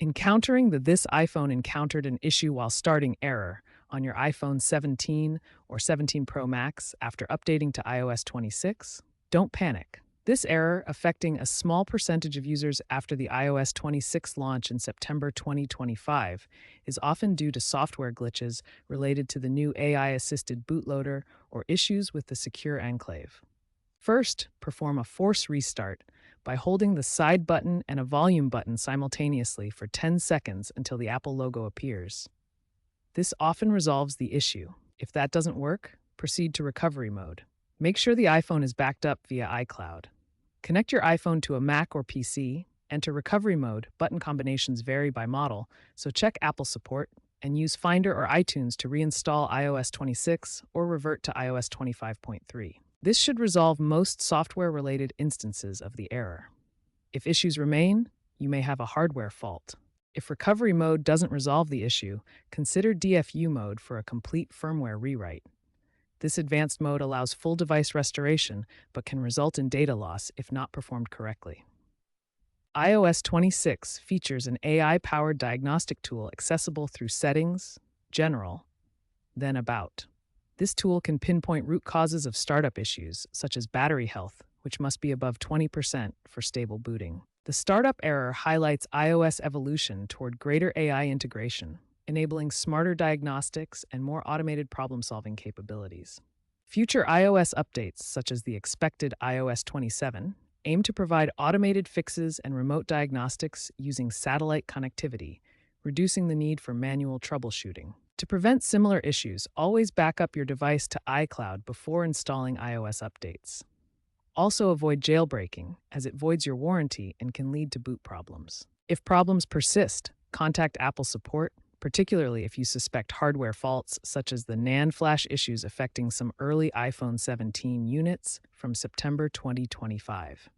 Encountering the "This iPhone encountered an issue while starting" error on your iPhone 17 or 17 Pro Max after updating to iOS 26? Don't panic. This error, affecting a small percentage of users after the iOS 26 launch in September 2025, is often due to software glitches related to the new AI-assisted bootloader or issues with the secure enclave. First, perform a force restart by holding the side button and a volume button simultaneously for 10 seconds until the Apple logo appears. This often resolves the issue. If that doesn't work, proceed to recovery mode. Make sure the iPhone is backed up via iCloud. Connect your iPhone to a Mac or PC, enter recovery mode. Button combinations vary by model, so check Apple support and use Finder or iTunes to reinstall iOS 26 or revert to iOS 25.3. This should resolve most software-related instances of the error. If issues remain, you may have a hardware fault. If recovery mode doesn't resolve the issue, consider DFU mode for a complete firmware rewrite. This advanced mode allows full device restoration, but can result in data loss if not performed correctly. iOS 26 features an AI-powered diagnostic tool accessible through Settings, General, then About. This tool can pinpoint root causes of startup issues, such as battery health, which must be above 20% for stable booting. The startup error highlights iOS evolution toward greater AI integration, enabling smarter diagnostics and more automated problem-solving capabilities. Future iOS updates, such as the expected iOS 27, aim to provide automated fixes and remote diagnostics using satellite connectivity, reducing the need for manual troubleshooting. To prevent similar issues, always back up your device to iCloud before installing iOS updates. Also avoid jailbreaking, as it voids your warranty and can lead to boot problems. If problems persist, contact Apple support, particularly if you suspect hardware faults such as the NAND flash issues affecting some early iPhone 17 units from September 2025.